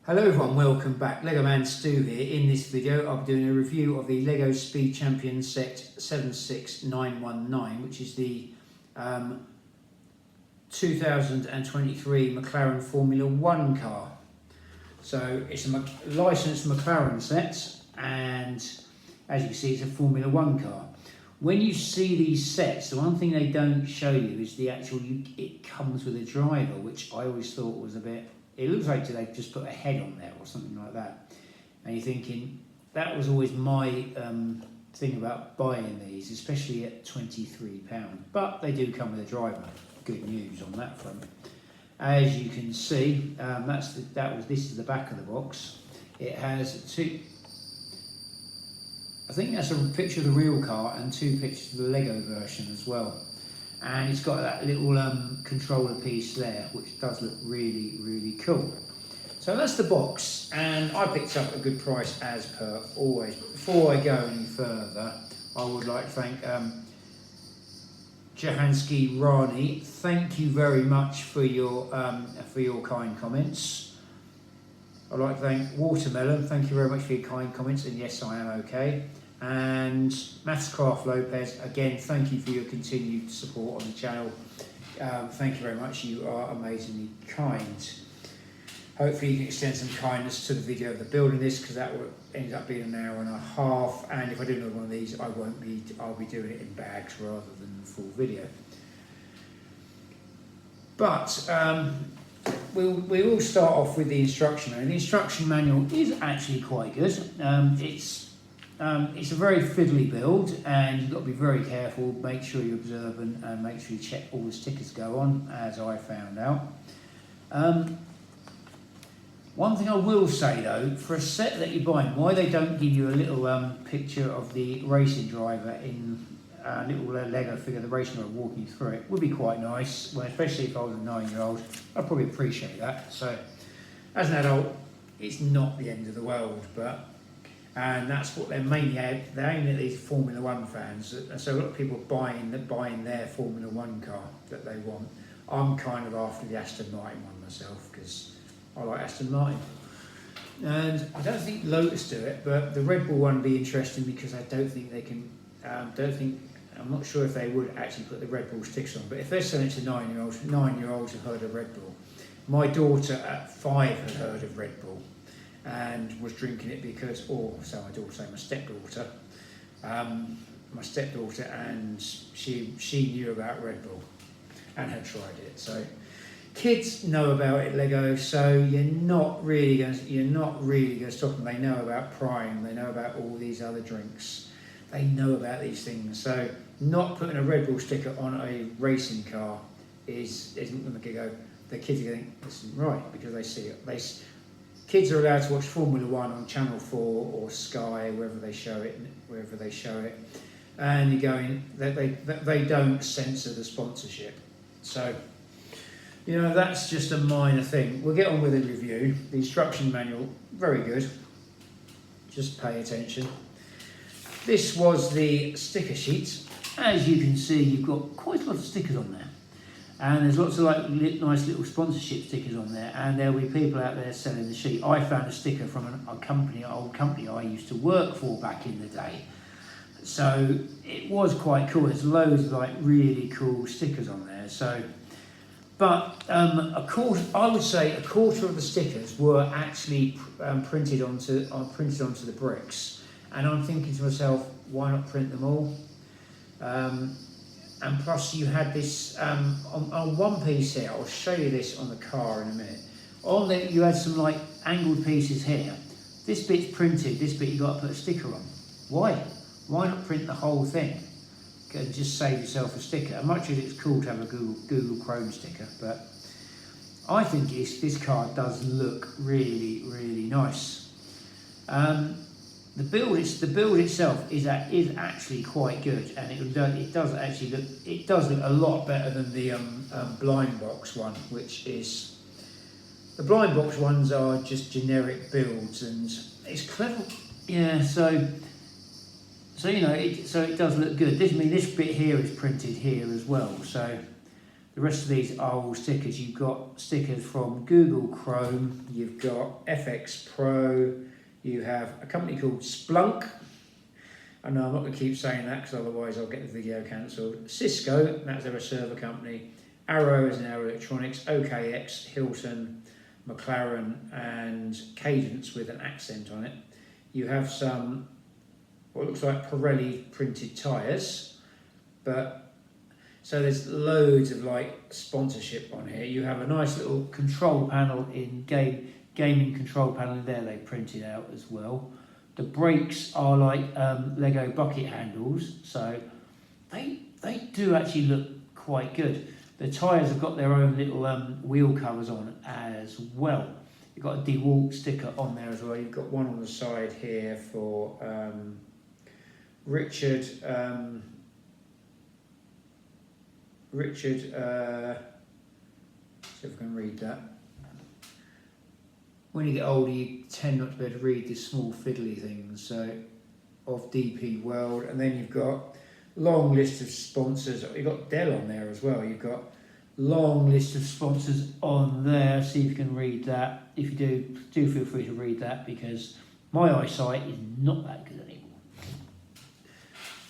Hello everyone, welcome back. Lego Man Stu here. In this video I'll be doing a review of the Lego Speed Champion set 76919, which is the 2023 McLaren Formula 1 car. So it's a licensed McLaren set, and as you can see it's a Formula 1 car. When you see these sets, the one thing they don't show you is the actual, it comes with a driver, which I always thought was a bit, it looks like they just put a head on there or something like that. And you're thinking, that was always my thing about buying these, especially at £23. But they do come with a driver. Good news on that front. As you can see, this is the back of the box. It has two, I think that's a picture of the real car and two pictures of the Lego version as well. And it's got that little controller piece there, which does look really, really cool. So that's the box, and I picked up a good price as per always. But before I go any further, I would like to thank Jahansky Rani. Thank you very much for your kind comments. I'd like to thank Watermelon. Thank you very much for your kind comments, and yes, I am okay. And Mathscraft Lopez, again, thank you for your continued support on the channel. Thank you very much, you are amazingly kind. Hopefully you can extend some kindness to the video of the building this, because that will end up being an hour and a half, and if I do another one of these, I'll be doing it in bags rather than the full video. But we will start off with the instruction manual. The instruction manual is actually quite good. It's a very fiddly build, and you've got to be very careful, make sure you're observant, and make sure you check all the stickers go on, as I found out. One thing I will say though, for a set that you're buying, why they don't give you a little picture of the racing driver in a little Lego figure, the racing driver walking you through it, would be quite nice, well, especially if I was a 9-year-old. I'd probably appreciate that. So, as an adult, it's not the end of the world, and that's what they're mainly at. They're aiming at these Formula 1 fans. So a lot of people buying their Formula 1 car that they want. I'm kind of after the Aston Martin one myself, because I like Aston Martin. And I don't think Lotus do it, but the Red Bull one would be interesting, because I don't think they can, I'm not sure if they would actually put the Red Bull stickers on, but if they're selling it to 9-year-olds have heard of Red Bull. My daughter at 5 had heard of Red Bull, and was drinking it because, my stepdaughter, and she knew about Red Bull and had tried it. So kids know about it, Lego. So you're not really going to stop them. They know about Prime. They know about all these other drinks. They know about these things. So not putting a Red Bull sticker on a racing car isn't going to go. The kids are going, this isn't right, because they see it. Kids are allowed to watch Formula 1 on Channel 4 or Sky, wherever they show it, and you're going, they don't censor the sponsorship. So, that's just a minor thing. We'll get on with the review. The instruction manual, very good. Just pay attention. This was the sticker sheet. As you can see, you've got quite a lot of stickers on there. And there's lots of nice little sponsorship stickers on there, and there'll be people out there selling the sheet. I found a sticker from an old company I used to work for back in the day. So it was quite cool. There's loads of really cool stickers on there. So, but I would say a quarter of the stickers were actually printed onto the bricks, and I'm thinking to myself, why not print them all? And plus you had this, on one piece here, I'll show you this on the car in a minute. On there you had some angled pieces here. This bit's printed, this bit you got to put a sticker on. Why? Why not print the whole thing? And just save yourself a sticker. As much as it's cool to have a Google Chrome sticker, but I think this car does look really, really nice. The build itself is actually quite good, and it does look a lot better than the blind box one, which is, the blind box ones are just generic builds, and it's clever, yeah. So it does look good. This bit here is printed here as well, so The rest of these are all stickers. You've got stickers from Google Chrome, you've got FX Pro, you have a company called Splunk. I know I'm not going to keep saying that because otherwise I'll get the video cancelled. Cisco, that's their server company. Arrow is an Arrow Electronics, OKX, Hilton, McLaren and Cadence with an accent on it. You have some what looks like Pirelli printed tyres, but so there's loads of like sponsorship on here. You have a nice little control panel in gaming control panel in there they printed out as well. The brakes are like Lego bucket handles, so they do actually look quite good. The tyres have got their own little wheel covers on as well. You've got a DeWalt sticker on there as well. You've got one on the side here for Richard, see if I can read that. When you get older, you tend not to be able to read the small fiddly things, so of DP World. And then you've got long list of sponsors. You've got Dell on there as well. You've got long list of sponsors on there. See if you can read that. If you do feel free to read that because my eyesight is not that good anymore.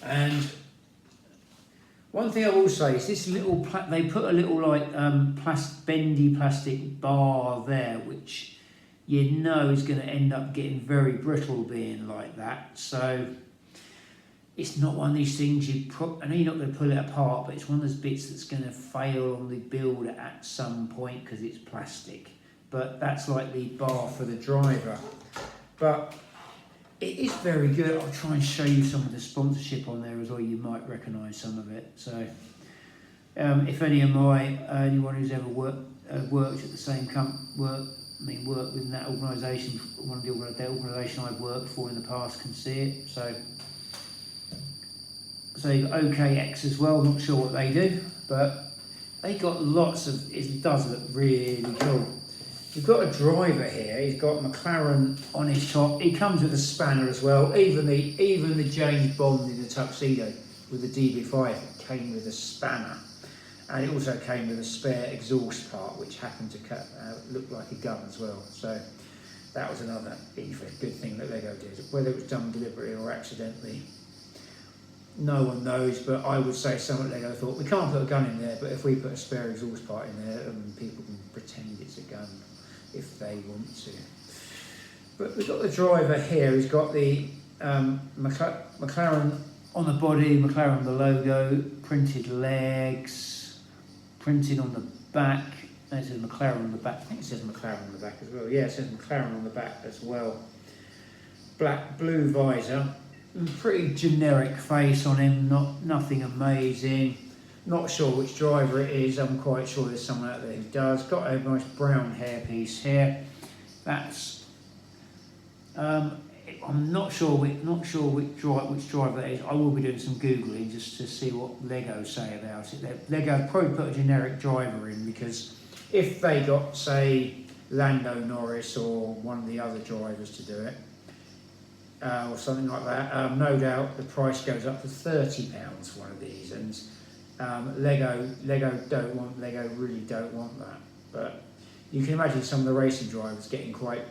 And one thing I will say is this little, they put a little like bendy plastic bar there, which you know is going to end up getting very brittle being like that. So it's not one of these things you put, I know you're not going to pull it apart, but it's one of those bits that's going to fail on the build at some point because it's plastic. But that's like the bar for the driver. But it is very good. I'll try and show you some of the sponsorship on there as well. You might recognise some of it. So if anyone who's ever worked at the same work within that organisation, one of the organisation I've worked for in the past can see it. So you've got OKX as well, not sure what they do, but they got lots of, it does look really cool. You've got a driver here, he's got McLaren on his top, he comes with a spanner as well, even the James Bond in the tuxedo with the DB5 came with a spanner. And it also came with a spare exhaust part which happened to look like a gun as well. So that was another good thing that Lego did. Whether it was done deliberately or accidentally, no one knows, but I would say some at Lego thought, we can't put a gun in there, but if we put a spare exhaust part in there, people can pretend it's a gun if they want to. But we've got the driver here, he's got the McLaren on the body, McLaren the logo, printed legs, printed on the back, and it says McLaren on the back. I think it says McLaren on the back as well. Yeah, it says McLaren on the back as well. Blue visor, pretty generic face on him, nothing amazing. Not sure which driver it is. I'm quite sure there's someone out there who does. Got a nice brown hairpiece here. That's I'm not sure which driver that is. I will be doing some googling just to see what Lego say about it. Lego probably put a generic driver in because if they got, say, Lando Norris or one of the other drivers to do it, or something like that, no doubt the price goes up to £30 for one of these. And Lego really don't want that. But you can imagine some of the racing drivers getting quite,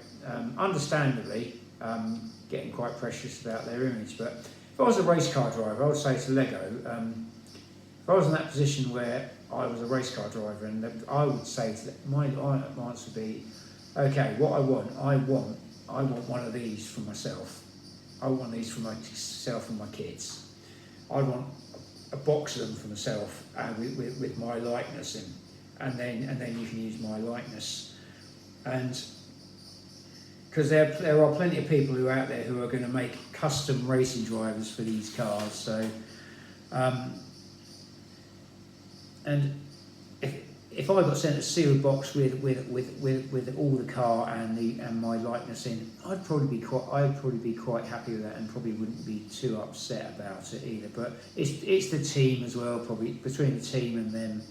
understandably, getting quite precious about their image. But if I was a race car driver, I would say to Lego, if I was in that position where I was a race car driver, and I would say to them, my answer would be, okay, what I want one of these for myself. I want these for myself and my kids. I want a box of them for myself with my likeness in, and then you can use my likeness. And because there are plenty of people who are out there who are going to make custom racing drivers for these cars. So, and if I got sent a sealed box with all the car and my likeness in, I'd probably be quite happy with that and probably wouldn't be too upset about it either. But it's the team as well, probably between the team and them.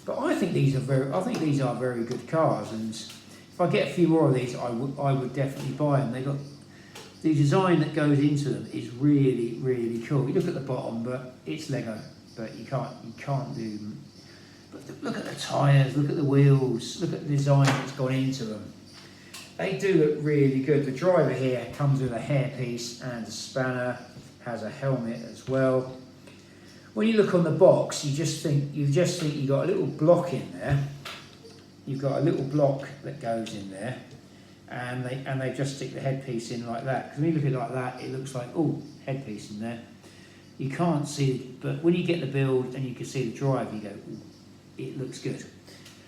But I think these are very good cars, and if I get a few more of these, I would definitely buy them. They got the design that goes into them is really cool. You look at the bottom, but it's Lego, but you can't do. Look at the tyres, look at the wheels, look at the design that's gone into them. They do look really good. The driver here comes with a hairpiece and a spanner, has a helmet as well. When you look on the box, you just think you've got a little block in there. You've got a little block that goes in there, and they just stick the headpiece in like that. Because when you look at it like that, it looks like, oh, headpiece in there. You can't see it, but when you get the build and you can see the drive, you go, ooh, it looks good.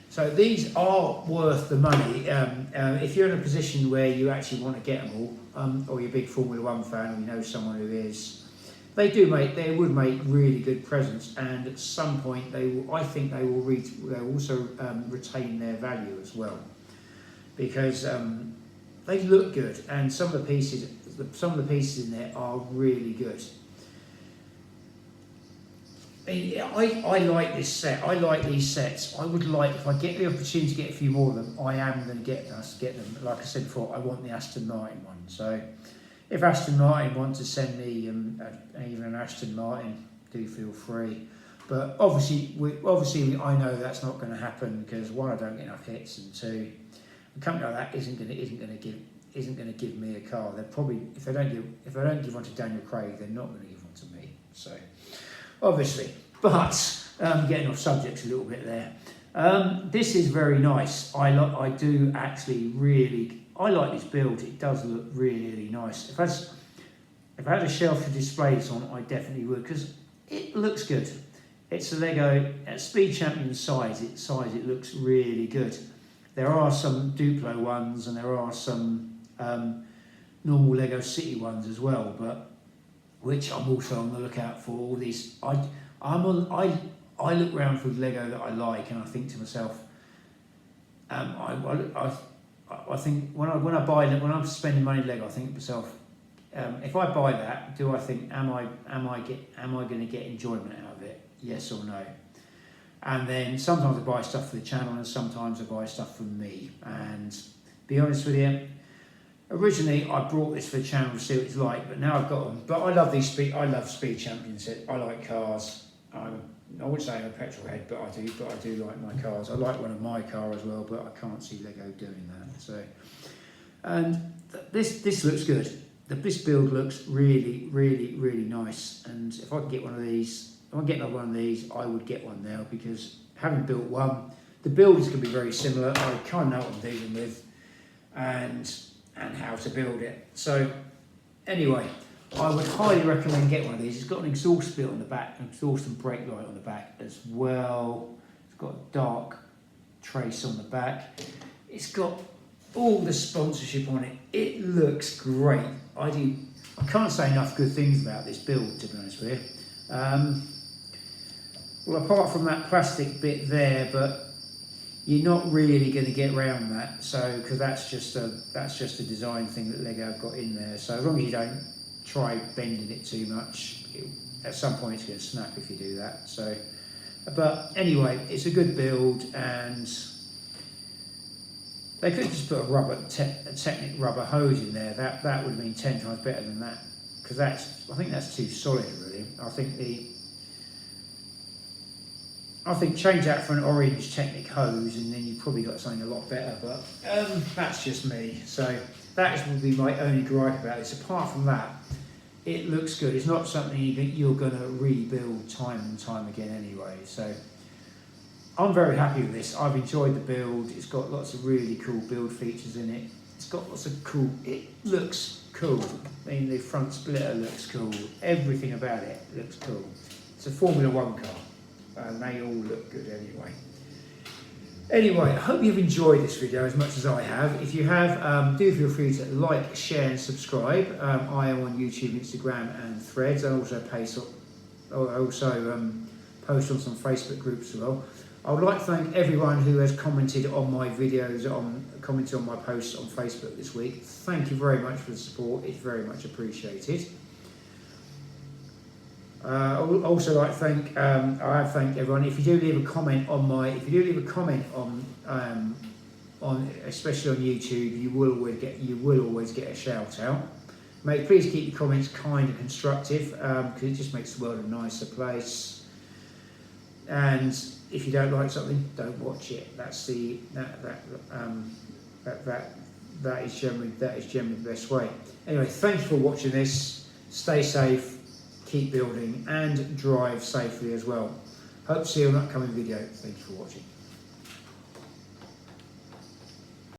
So these are worth the money. If you're in a position where you actually want to get them all, or you're a big Formula One fan, or you know someone who is, they would make really good presents, and at some point I think they'll also retain their value as well, because they look good, and some of the pieces in there are really good. I like this set. I like these sets. I would like, if I get the opportunity to get a few more of them, I am going to get them. Like I said before, I want the Aston Martin one. So if Aston Martin want to send me even an Aston Martin, do feel free. But obviously I know that's not going to happen, because one, I don't get enough hits, and two, a company like that isn't going to give me a car. They're probably, if they don't give one to Daniel Craig, they're not going to give one to me. So obviously, but getting off subject a little bit there. This is very nice. I do actually really. I like this build. It does look really nice. If I had a shelf to display this on, I definitely would, because it looks good. It's a Lego at Speed Champion size. It looks really good. There are some Duplo ones, and there are some normal Lego City ones as well, but which I'm also on the lookout for. All these, I look around for Lego that I like, and I think to myself, I think when I'm spending money on Lego, I think to myself, if I buy that, do I think am I going to get enjoyment out of it? Yes or no? And then sometimes I buy stuff for the channel, and sometimes I buy stuff for me. And be honest with you, originally I brought this for the channel to see what it's like, but now I've got them. But I love I love Speed Champions. I like cars. I wouldn't say I'm a petrol head, but I do like my cars. I like one of my car as well, but I can't see Lego doing that. So, and this looks good. This build looks really nice. And if I could get one of these, if I get another one of these, I would get one now, because having built one, the build is going to be very similar. I kind of know what I'm dealing with, and how to build it. So, anyway. I would highly recommend getting one of these. It's got an exhaust bit on the back, an exhaust and brake light on the back as well. It's got a dark trace on the back. It's got all the sponsorship on it. It looks great. I can't say enough good things about this build, to be honest with you. Well, apart from that plastic bit there, but you're not really going to get around that. So, because that's just a design thing that Lego have got in there. So as long as you don't try bending it too much, at some point it's going to snap if you do that. So, but anyway, it's a good build, and they could just put a Technic rubber hose in there. That would have been 10 times better than that, because I think that's too solid really. I think change that for an orange Technic hose, and then you've probably got something a lot better. But that's just me. So that would be my only gripe about this. Apart from that, it looks good. It's not something you're going to rebuild time and time again anyway. So I'm very happy with this. I've enjoyed the build. It's got lots of really cool build features in it. It's got lots of cool. It looks cool. I mean, the front splitter looks cool. Everything about it looks cool. It's a Formula One car, and they all look good anyway. Anyway, I hope you've enjoyed this video as much as I have. If you have, do feel free to like, share and subscribe. I am on YouTube, Instagram and Threads. I also post on some Facebook groups as well. I would like to thank everyone who has commented on my videos, commented on my posts on Facebook this week. Thank you very much for the support. It's very much appreciated. I would also like to thank. I have thanked everyone. If you do leave a comment on especially on YouTube, you will always get a shout out. Mate, please keep your comments kind and constructive, because it just makes the world a nicer place. and if you don't like something, don't watch it. That's the that is generally the best way. Anyway, thanks for watching this. Stay safe, keep building, and drive safely as well. Hope to see you on an upcoming video. Thank you for watching.